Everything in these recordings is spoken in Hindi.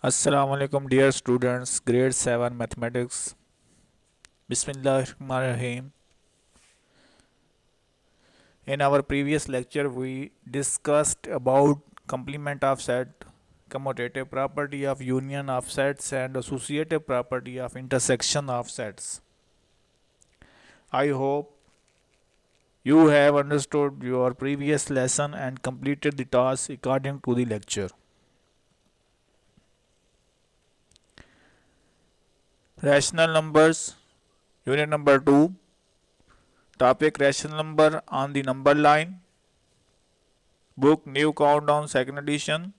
Assalamualaikum dear students, grade 7 mathematics. Bismillahirrahmanirrahim. In our previous lecture we discussed about complement of set, commutative property of union of sets and associative property of intersection of sets. I hope you have understood your previous lesson and completed the task according to the lecture. Rational numbers, unit number 2. Topic rational number on the number line. Book New Countdown second edition.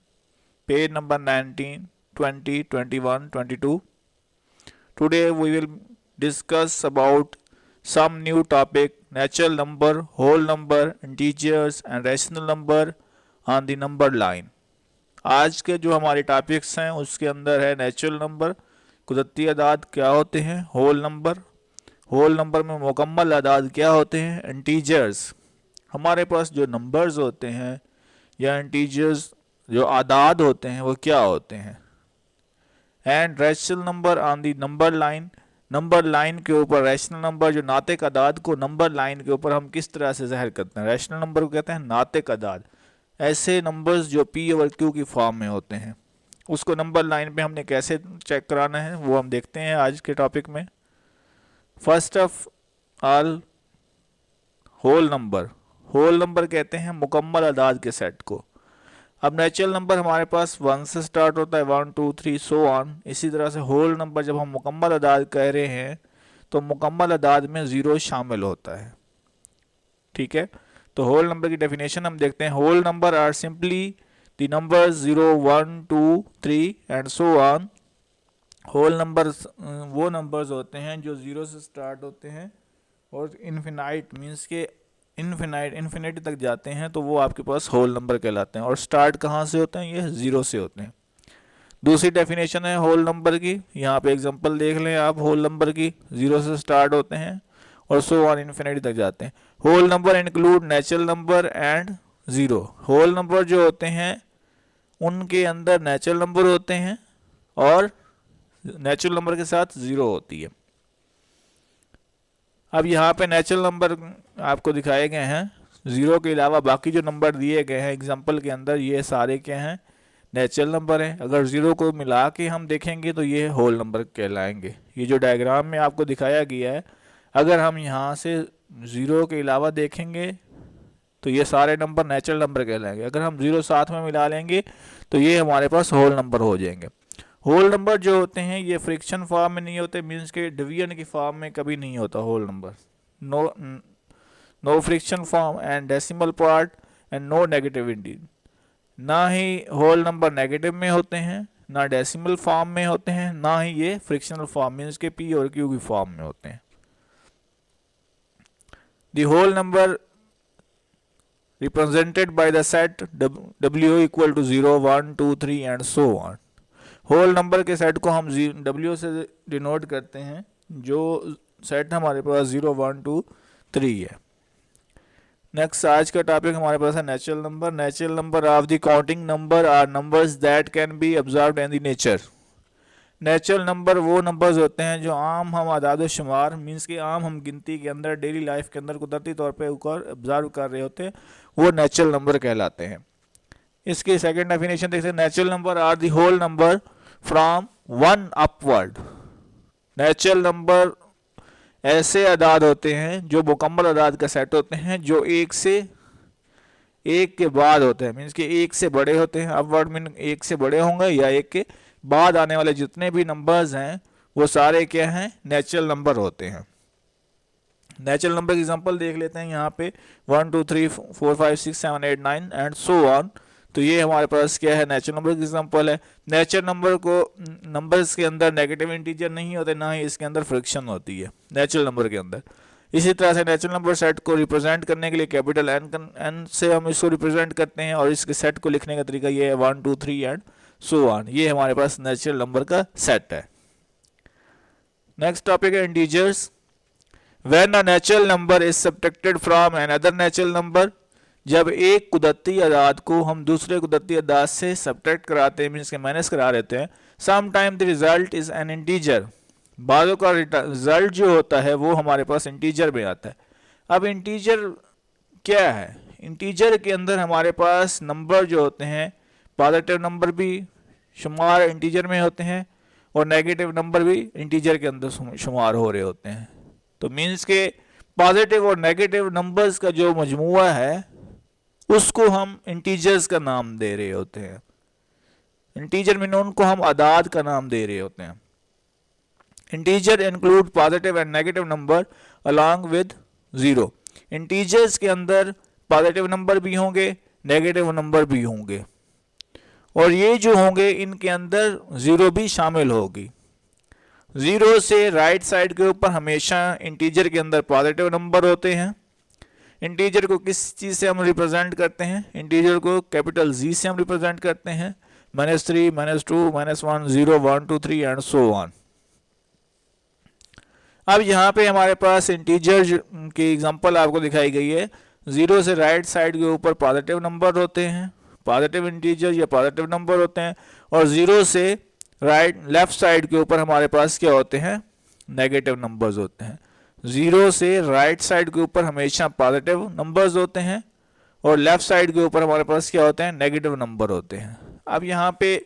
Page number 19, 20, 21, 22. Today we will discuss about some new topic natural number, whole number, integers and rational number on the number line. आज के जो हमारे टॉपिक्स हैं उसके अंदर है नेचुरल नंबर, कुदरती अदाद क्या होते हैं, होल नंबर में मुकम्मल अदाद क्या होते हैं, इंटीजर्स हमारे पास जो नंबर्स होते हैं या इंटीजर्स जो आदाद होते हैं वो क्या होते हैं, and rational number on the number line के ऊपर रैशनल नंबर जो नातिक अदाद को नंबर लाइन के ऊपर हम किस तरह से ज़ाहिर करते हैं। रैशनल नंबर को कहते हैं नातिक अदाद, ऐसे नंबर्स जो पी ओवर क्यू की फॉर्म में होते हैं उसको नंबर लाइन पे हमने कैसे चेक कराना है वो हम देखते हैं आज के टॉपिक में। First of all whole number कहते हैं मुकम्मल अदाद के सेट को। अब नेचुरल नंबर हमारे पास 1 से स्टार्ट होता है, 1 2 3 सो ऑन। इसी तरह से होल नंबर जब हम मुकम्मल अदाद कह रहे हैं तो मुकम्मल अदाद में ज़ीरो शामिल होता है। ठीक है, तो होल नंबर की डेफिनेशन हम देखते हैं। Whole number are simply the numbers 0 1 2 3 and so on. Whole numbers वो नंबर्स होते हैं जो ज़ीरो से स्टार्ट होते हैं और इन्फिनाइट मीन्स के इन्फिनिटी तक जाते हैं, तो वो आपके पास होल नंबर कहलाते हैं। और स्टार्ट कहाँ से होते हैं, ये ज़ीरो से होते हैं। दूसरी डेफिनेशन है होल नंबर की, यहाँ पे एग्जांपल देख लें आप होल नंबर की। ज़ीरो से स्टार्ट होते हैं और सो ऑन इन्फिनिटी तक जाते हैं। Whole number include natural number and zero. Whole number जो होते हैं उनके अंदर नेचुरल नंबर होते हैं और नेचुरल नंबर के साथ ज़ीरो होती है। अब यहाँ पे नेचुरल नंबर आपको दिखाए गए हैं, ज़ीरो के अलावा बाकी जो नंबर दिए गए हैं एग्जांपल के अंदर ये सारे क्या हैं, नेचुरल नंबर हैं। अगर ज़ीरो को मिला के हम देखेंगे तो ये होल नंबर कहलाएंगे। ये जो डायग्राम में आपको दिखाया गया है, अगर हम यहाँ से ज़ीरो के अलावा देखेंगे तो ये सारे नंबर नेचुरल नंबर कहलाएंगे। अगर हम ज़ीरो साथ में मिला लेंगे तो ये हमारे पास होल नंबर हो जाएंगे। होल नंबर जो होते हैं ये फ्रिक्शन फॉर्म में नहीं होते, मीन्स के डिवीजन की फॉर्म में कभी नहीं होता whole number. No fraction form and decimal part and no negative integer. ना ही होल नंबर नेगेटिव में होते हैं, ना डेसिमल फॉर्म में होते हैं, ना ही ये फ्रिक्शनल फॉर्म मीन्स के पी और क्यू की फॉर्म में होते हैं। The whole number represented by the set w equal to 0 1 2 3 and so on। Whole number के सेट को हम w से डिनोट करते हैं, जो सेट हमारे पास 0 1 2 3 है। नेक्स्ट आज का टॉपिक हमारे पास है natural number. Natural number of the counting number are numbers that can be observed in the nature. Natural number वो नंबर्स होते हैं जो आम हम आदाद शुमार मीन्स कि आम हम गिनती के अंदर डेली लाइफ के अंदर कुदरती तौर पे ऑब्जर्व कर रहे होते हैं, वो नेचुरल नंबर कहलाते हैं। इसकी सेकंड डेफिनेशन देखते हैं। Natural number are the whole number from 1 upward. Natural number ऐसे अदाद होते हैं जो मुकम्मल अदाद का सेट होते हैं जो एक के बाद होते हैं, मीन्स कि एक से बड़े होते हैं। अपवर्ड मीन एक से बड़े होंगे या एक के बाद आने वाले जितने भी नंबर्स हैं वो सारे क्या हैं, नेचुरल नंबर होते हैं। नेचुरल नंबर की एग्जांपल देख लेते हैं यहाँ पे 1 2 3 4 5 6 7 8 9 एंड सो ऑन। तो ये हमारे पास क्या है, नेचुरल नंबर की एग्जांपल है। नेचुरल नंबर को नंबर्स के अंदर नेगेटिव इंटीजर नहीं होते, ना ही इसके अंदर फ्रिक्शन होती है नेचुरल नंबर के अंदर। इसी तरह से नेचुरल नंबर सेट को रिप्रेजेंट करने के लिए कैपिटल एन से हम इसको रिप्रेजेंट करते हैं और इसके सेट को लिखने का तरीका ये है 1 2 3 एंड सो ऑन। ये हमारे पास नेचुरल नंबर का सेट है। नेक्स्ट टॉपिक है integers. When a natural number is subtracted from another natural number, जब एक कुदरती अदाद को हम दूसरे कुदरती अदाद से सब्ट्रैक्ट कराते हैं, मीन्स के माइनस करा देते हैं, some time the result is an integer, बाज़ों का रिजल्ट जो होता है वो हमारे पास इंटीजर में आता है। अब इंटीजर क्या है? इंटीजर के अंदर हमारे पास नंबर जो होते हैं, पॉजिटिव नंबर भी शुमार इंटीजर में होते हैं और नेगेटिव नंबर भी इंटीजर के अंदर शुमार हो रहे होते हैं। तो मीन्स के पॉजिटिव और नेगेटिव नंबर्स का जो मजमुआ है उसको हम इंटीजर्स का नाम दे रहे होते हैं। इंटीजर में उनको हम अदाद का नाम दे रहे होते हैं। Integer include positive and negative number along with zero. Integers के अंदर पॉजिटिव नंबर भी होंगे, नेगेटिव नंबर भी होंगे, और ये जो होंगे इनके अंदर जीरो भी शामिल होगी। जीरो से राइट साइड के ऊपर हमेशा इंटीजर के अंदर पॉजिटिव नंबर होते हैं। इंटीजर को किस चीज़ से हम रिप्रेजेंट करते हैं? इंटीजर को कैपिटल जी से हम रिप्रेजेंट करते हैं, -3, -2, -1, 0, 1, 2, 3 एंड सो ऑन। अब यहाँ पे हमारे पास इंटीजर की एग्जांपल आपको दिखाई गई है। जीरो से राइट साइड के ऊपर पॉजिटिव नंबर होते हैं, पॉजिटिव इंटीजर या पॉजिटिव नंबर होते हैं, और जीरो से लेफ्ट साइड के ऊपर हमारे पास क्या होते हैं? नेगेटिव नंबर्स होते हैं। जीरो से राइट साइड के ऊपर हमेशा पॉजिटिव नंबर्स होते हैं और लेफ्ट साइड के ऊपर हमारे पास क्या होते हैं? नेगेटिव नंबर होते हैं। अब यहाँ पे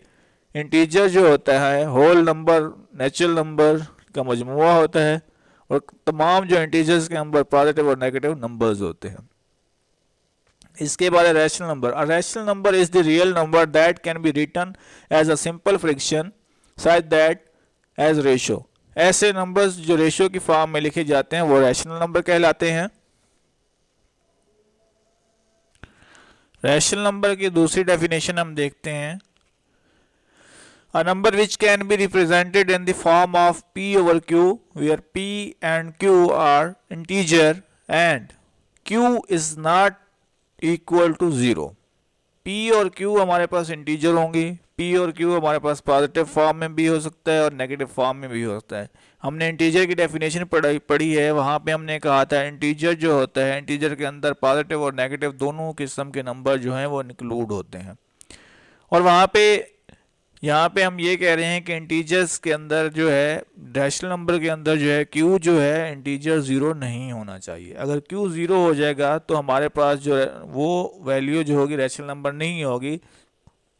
इंटीजर जो होता है होल नंबर, नेचुरल नंबर का मजमुआ होता है, और तमाम जो इंटीजर्स के अंदर पॉजिटिव और नेगेटिव नंबर्स होते हैं। इसके बाद rational number. A rational number is the real number that can be written as a simple fraction such that as ratio. ऐसे नंबर्स जो रेशो की फॉर्म में लिखे जाते हैं वो रैशनल नंबर कहलाते हैं। रैशनल नंबर की दूसरी डेफिनेशन हम देखते हैं। A number which can be represented in the form of p over q, where p and q are integer and q is not equal to 0. p और q हमारे पास इंटीजर होंगे। p और q हमारे पास पॉजिटिव फॉर्म में भी हो सकता है और नेगेटिव फॉर्म में भी हो सकता है। हमने इंटीजर की डेफिनेशन पढ़ी है, वहाँ पे हमने कहा था इंटीजर जो होता है, इंटीजर के अंदर पॉजिटिव और नेगेटिव दोनों किस्म के नंबर जो हैं वो इंक्लूड होते हैं। और वहाँ पे यहाँ पे हम ये कह रहे हैं कि इंटीजर्स के अंदर जो है, रैशनल नंबर के अंदर जो है, q जो है इंटीजर ज़ीरो नहीं होना चाहिए। अगर q ज़ीरो हो जाएगा तो हमारे पास जो है वो वैल्यू जो होगी रैशनल नंबर नहीं होगी,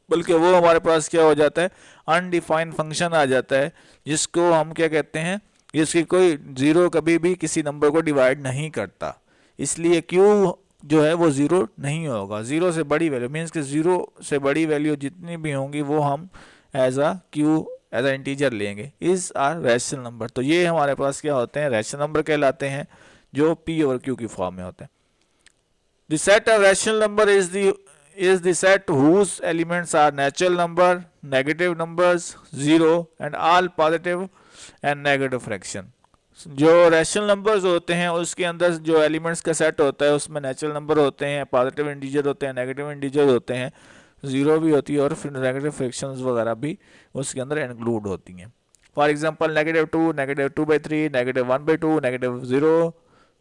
बल्कि वो हमारे पास क्या हो जाता है? अनडिफाइंड फंक्शन आ जाता है, जिसको हम क्या कहते हैं? जिसकी कोई ज़ीरो कभी भी किसी नंबर को डिवाइड नहीं करता, इसलिए q जो है वो ज़ीरो नहीं होगा। ज़ीरो से बड़ी वैल्यू मीन्स कि ज़ीरो से बड़ी वैल्यू जितनी भी होंगी वो हम एज अ इंटीजर लेंगे। Is are rational number. तो ये हमारे पास क्या होते हैं? रैशनल नंबर कहलाते हैं, जो p और q की फॉर्म में होते हैं। The set of rational number is the set whose elements are natural number, negative numbers, zero and all positive and negative fraction. जो रैशनल नंबर्स होते हैं उसके अंदर जो एलिमेंट्स का सेट होता है उसमें नेचुरल नंबर होते हैं, पॉजिटिव इंटीजर होते हैं, नेगेटिव इंटीजर होते हैं, जीरो भी होती है, और फिर नेगेटिव फ्रैक्शंस वगैरह भी उसके अंदर इंक्लूड होती हैं। For example -2, -2/3, -1/2, -0,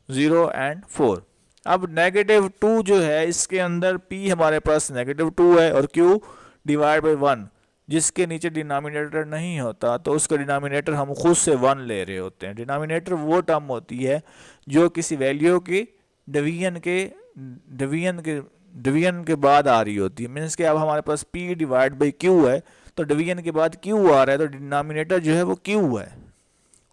0 and 4। अब -2 जो है इसके अंदर p हमारे पास -2 है और q डिवाइड बाई 1, जिसके नीचे डिनोमिनेटर नहीं होता तो उसका डिनोमिनेटर हम खुद से 1 ले रहे होते हैं। डिनोमिनेटर वो टर्म होती है जो किसी वैल्यू की डिवीजन के बाद आ रही होती है। मीन्स कि अब हमारे पास p डिवाइड बाई q है, तो डिवीजन के बाद q आ रहा है, तो डिनोमिनेटर जो है वो q है,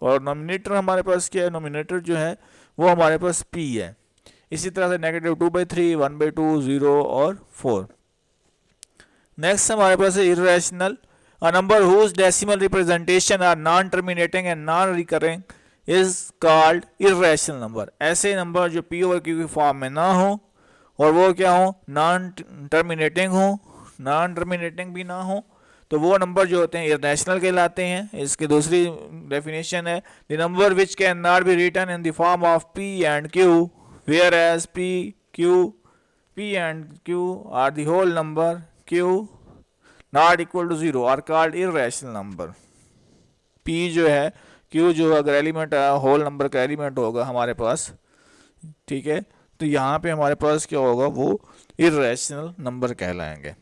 और नोमिनेटर हमारे पास क्या है? नोमिनेटर जो है वो हमारे पास p है। इसी तरह से -2/3, 1/2, 0 और 4। नेक्स्ट हमारे पास है irrational. A number whose decimal representation are non terminating and non recurring is called irrational number. ऐसे नंबर जो p और q की फॉर्म में ना हो और वो क्या हो? नॉन टर्मिनेटिंग हो, नॉन टर्मिनेटिंग भी ना हो, तो वो नंबर जो होते हैं इर्रेशनल कहलाते हैं। इसकी दूसरी डेफिनेशन है the number which can not be written in the form of p and q, where as p and q are the whole number, q not equal to 0 are called irrational number। p जो है, q जो अगर एलिमेंट होल नंबर का एलिमेंट होगा हमारे पास, ठीक है, तो यहाँ पे हमारे पास क्या होगा? वो इर्रेशनल नंबर कहलाएंगे।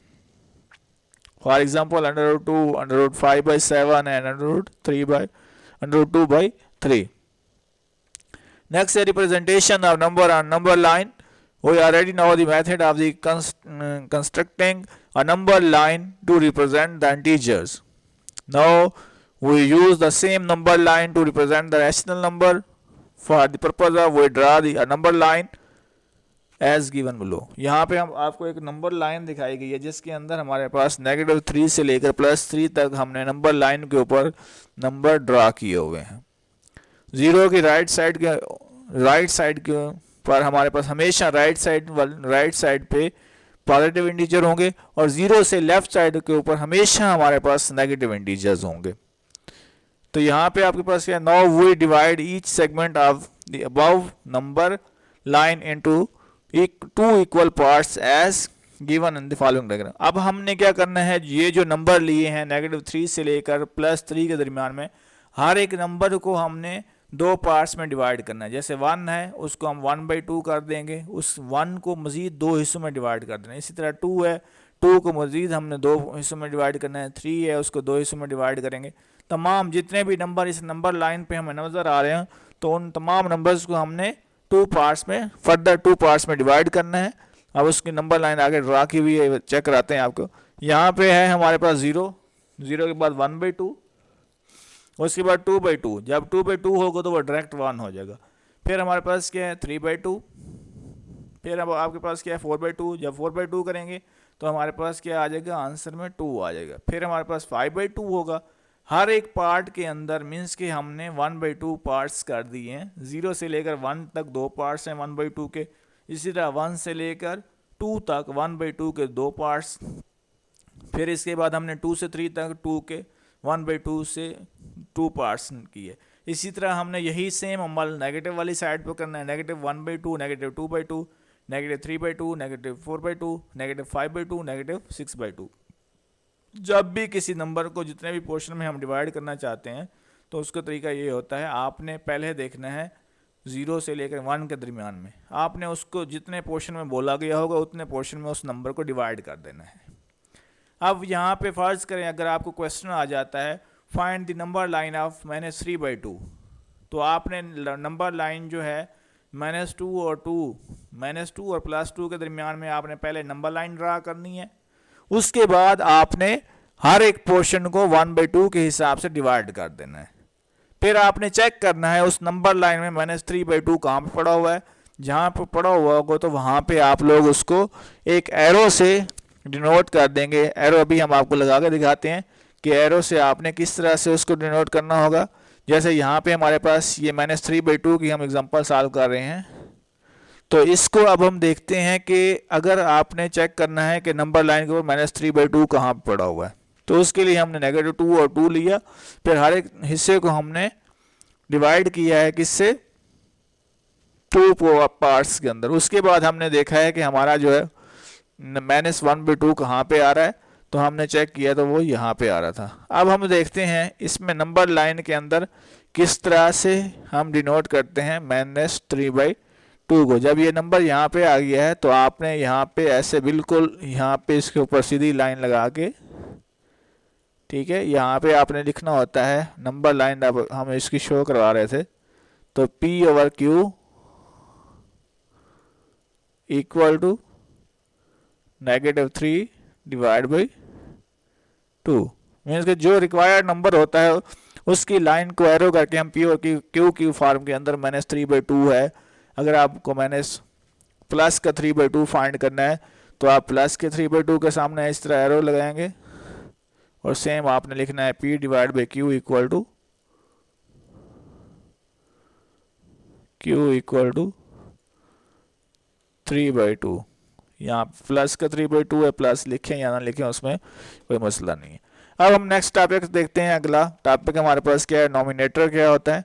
For example √2, √5/7 and √2/3। Next, a representation of number on number line. We already know the method of the constructing a number line to represent the integers. Now, we use the same number line to represent the rational number. For the purpose of we draw the number line as given below. यहाँ पे हम आपको एक नंबर लाइन दिखाई गई है जिसके अंदर हमारे पास -3 से लेकर +3 तक हमने नंबर लाइन के ऊपर नंबर ड्रा किए हुए हैं। जीरो की राइट साइड के पर हमारे पास हमेशा राइट साइड पे पॉजिटिव इंटीजर होंगे और जीरो से लेफ्ट साइड के ऊपर हमेशा हमारे पास नेगेटिव इंटीजर्स होंगे। तो यहाँ पे आपके पास क्या, now we divide each segment of the above number line into 2 equal parts as given in the following diagram. अब हमने क्या करना है, ये जो नंबर लिए हैं -3 से लेकर +3 के दरमियान में, हर एक नंबर को हमने 2 पार्ट्स में डिवाइड करना है। जैसे 1 है उसको हम 1/2 कर देंगे, उस 1 को मज़ीद 2 हिस्सों में डिवाइड कर देना है। इसी तरह 2 है, 2 को मज़ीद हमने 2 हिस्सों में डिवाइड करना है। 3 है उसको 2 हिस्सों में डिवाइड करेंगे। तमाम जितने भी नंबर इस नंबर लाइन पे हमें नज़र आ रहे हैं तो उन तमाम नंबर्स को हमने 2 पार्ट्स में फर्दर 2 पार्ट्स में डिवाइड करना है। अब उसकी नंबर लाइन आगे ड्रा की हुई है, चेक कराते हैं आपको। यहाँ पे है हमारे पास 0 के बाद 1/2, उसके बाद 2/2। जब 2/2 होगा तो वो डायरेक्ट 1 हो जाएगा। फिर हमारे पास क्या है 3/2। फिर अब आपके पास क्या है 4/2। जब 4/2 करेंगे तो हमारे पास क्या आ जाएगा, आंसर में 2 आ जाएगा। फिर हमारे पास 5/2 होगा। हर एक पार्ट के अंदर मीन्स कि हमने 1/2 पार्ट्स कर दिए हैं। 0 से लेकर 1 तक 2 पार्ट्स हैं 1/2 के। इसी तरह 1 से लेकर 2 तक 1/2 के 2 पार्ट्स। फिर इसके बाद हमने 2 से 3 तक 2 के 1/2 से 2 पार्ट्स किए। इसी तरह हमने यही सेम अमल नेगेटिव वाली साइड पर करना है। -1/2, -2/2, -3/2, -4/2, -5/2, -6/2। जब भी किसी नंबर को जितने भी पोर्शन में हम डिवाइड करना चाहते हैं तो उसका तरीका ये होता है, आपने पहले देखना है 0 से लेकर 1 के दरमियान में, आपने उसको जितने पोर्शन में बोला गया होगा उतने पोर्शन में उस नंबर को डिवाइड कर देना है। अब यहाँ पे फ़र्ज़ करें अगर आपको क्वेश्चन आ जाता है find the number line of -3/2, तो आपने नंबर लाइन जो है -2 और +2 के दरमियान में आपने पहले नंबर लाइन ड्रा करनी है। उसके बाद आपने हर एक पोर्शन को 1/2 के हिसाब से डिवाइड कर देना है। फिर आपने चेक करना है उस नंबर लाइन में -3/2 कहाँ पे पड़ा हुआ है। जहाँ पे पड़ा हुआ होगा तो वहाँ पे आप लोग उसको एक एरो से डिनोट कर देंगे। एरो अभी हम आपको लगा के दिखाते हैं कि एरो से आपने किस तरह से उसको डिनोट करना होगा। जैसे यहाँ पे हमारे पास ये -3/2 की हम एग्जांपल सॉल्व कर रहे हैं, तो इसको अब हम देखते हैं कि अगर आपने चेक करना है कि नंबर लाइन के ऊपर -3/2 कहाँ पर पड़ा हुआ है, तो उसके लिए हमने -2 और 2 लिया। फिर हर एक हिस्से को हमने डिवाइड किया है किससे, 2 पार्ट्स के अंदर। उसके बाद हमने देखा है कि हमारा जो है -1/2 कहाँ पे आ रहा है, तो हमने चेक किया तो वो यहाँ पे आ रहा था। अब हम देखते हैं इसमें नंबर लाइन के अंदर किस तरह से हम डिनोट करते हैं -3/2 को। जब ये नंबर यहाँ पे आ गया है तो आपने यहाँ पे ऐसे बिल्कुल यहाँ पे इसके ऊपर सीधी लाइन लगा के, ठीक है, यहाँ पे आपने लिखना होता है नंबर लाइन। अब हम इसकी शो करवा रहे थे, तो P/Q इक्वल टू -3/2 मीन्स कि जो रिक्वायर्ड नंबर होता है उसकी लाइन को एरो करके हम P और Q फॉर्म के अंदर -3/2 है। अगर आपको प्लस का 3/2 फाइंड करना है तो आप प्लस के 3/2 के सामने इस तरह एरो लगाएंगे और सेम आपने लिखना है P/Q इक्वल टू 3/2। यहाँ प्लस का 3/2 है, प्लस लिखें या ना लिखें उसमें कोई मसला नहीं है। अब हम नेक्स्ट टॉपिक देखते हैं। अगला टॉपिक हमारे पास क्या है, नोमिनेटर क्या होता है।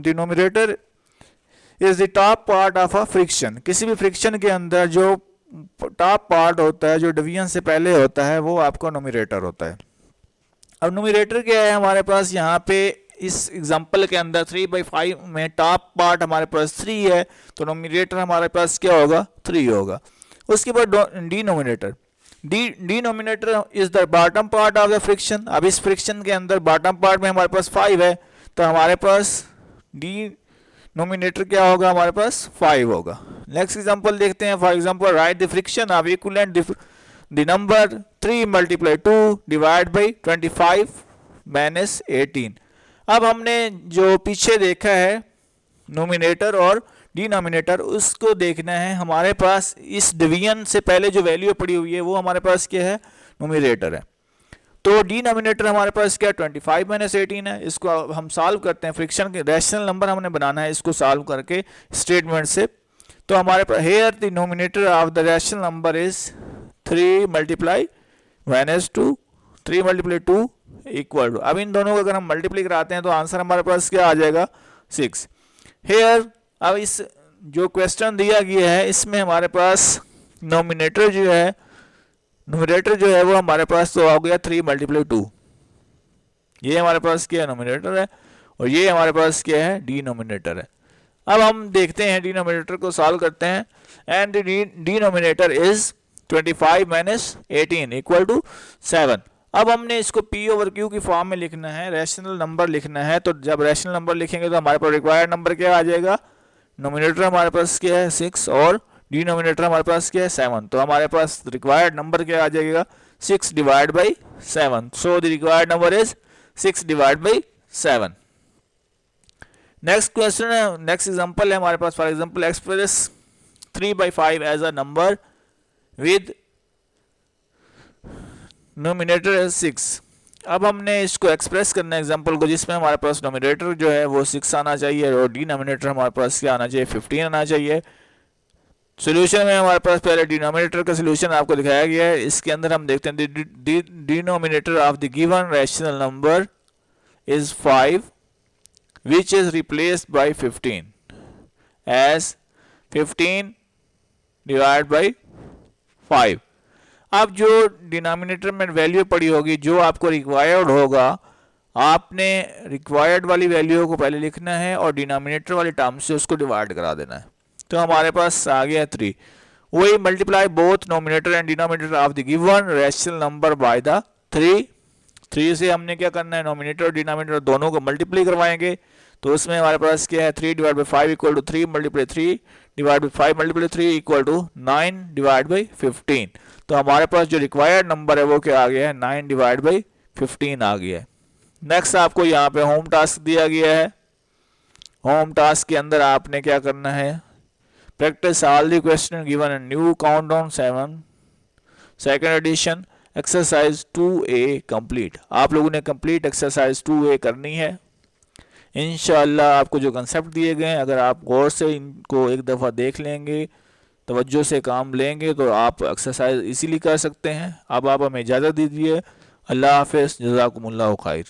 Denominator is the top part of a friction. किसी भी फ्रिक्शन के अंदर जो टॉप पार्ट होता है, जो डिवीजन से पहले होता है, वो आपका नोमिनेटर होता है। अब नोमिनेटर क्या है, हमारे पास यहाँ पे इस एग्जांपल के अंदर 3/5 में टॉप पार्ट हमारे पास 3 है, तो नोमिनेटर हमारे पास क्या होगा, 3 होगा। उसके बाद denominator, denominator is the bottom part of the friction. अब इस फ्रिक्शन के अंदर बॉटम पार्ट में हमारे पास 5 है, तो हमारे पास डिनोमिनेटर क्या होगा, हमारे पास 5 होगा। नेक्स्ट एग्जांपल देखते हैं। For example right the friction of equivalent the number 3 × 2 divide by 25 - 18। अब हमने जो पीछे देखा है नोमिनेटर और डिनोमिनेटर, उसको देखना है। हमारे पास इस डिवीजन से पहले जो वैल्यू पड़ी हुई है वो हमारे पास क्या है, नोमिनेटर है। तो डिनोमिनेटर हमारे पास क्या 25 - 18 है। इसको हम सॉल्व करते हैं, फ्रिक्शन के रैशनल नंबर हमने बनाना है इसको सॉल्व करके स्टेटमेंट से। तो हमारे पास here the nominator of the rational number is 3 × -2, 3 × 2 equal to, अब इन दोनों को अगर हम मल्टीप्लाई कराते हैं तो आंसर हमारे पास क्या आ जाएगा, 6। हेयर, अब इस जो क्वेश्चन दिया गया है इसमें हमारे पास नोमिनेटर जो है, नोमिनेटर जो है वो हमारे पास तो आ गया 3 × 2। ये हमारे पास क्या है, नोमिनेटर है, और ये हमारे पास क्या है, डिनोमिनेटर है। अब हम देखते हैं डिनोमिनेटर को सॉल्व करते हैं। And denominator is 25 - 18 equal to 7। अब हमने इसको P/Q की फॉर्म में लिखना है, रैशनल नंबर लिखना है। तो जब रैशनल नंबर लिखेंगे तो हमारे पास रिक्वायर्ड नंबर क्या आ जाएगा, नोमिनेटर हमारे पास क्या है 6 और डिनोमिनेटर हमारे पास क्या है 7। तो हमारे पास रिक्वायर्ड नंबर क्या आ जाएगा, 6 / 7। So the required number is 6 / 7। Next question है, नेक्स्ट एग्जांपल है हमारे पास। For example express 3/5 as a number with nominator is 6। अब हमने इसको एक्सप्रेस करना है एग्जांपल को, जिसमें हमारे पास नोमिनेटर जो है वो 6 आना चाहिए और डिनोमिनेटर हमारे पास क्या आना चाहिए, 15 आना चाहिए। सोल्यूशन में हमारे पास पहले डिनोमिनेटर का सोल्यूशन आपको दिखाया गया है। इसके अंदर हम देखते हैं denominator of the given rational number is 5 which is replaced by 15 as 15 divided by 5। अब जो डिनोमिनेटर में वैल्यू पड़ी होगी, जो आपको रिक्वायर्ड होगा, आपने रिक्वायर्ड वाली वैल्यू को पहले लिखना है और डिनोमिनेटर वाली टर्म से उसको डिवाइड करा देना है। तो हमारे पास आ गया 3। वही multiply both nominator and denominator of the given rational number by the 3 से हमने क्या करना है, नोमिनेटर और डिनोमिनेटर दोनों को मल्टीप्लाई करवाएंगे। तो उसमें हमारे पास क्या है, 3 / 5 equal to 3 × 3 divide by 5 × 3 equal to 9 / 15। तो हमारे पास जो रिक्वायर्ड नंबर है वो क्या आ गया है, 9 / 15 आ गया है। नेक्स्ट आपको यहाँ पे होम टास्क दिया गया है। होम टास्क के अंदर आपने क्या करना है, practice all the question given in new countdown 7 second edition exercise 2A complete. आप लोगों ने कंप्लीट एक्सरसाइज 2A करनी है। इंशाअल्लाह आपको जो कंसेप्ट दिए गए हैं, अगर आप गौर से इनको एक दफ़ा देख लेंगे, तवज्जो से काम लेंगे, तो आप एक्सरसाइज इजीली कर सकते हैं। अब आप हमें इजाज़त दीजिए। अल्लाह हाफ़िज़, जज़ाकुमुल्लाह खैर।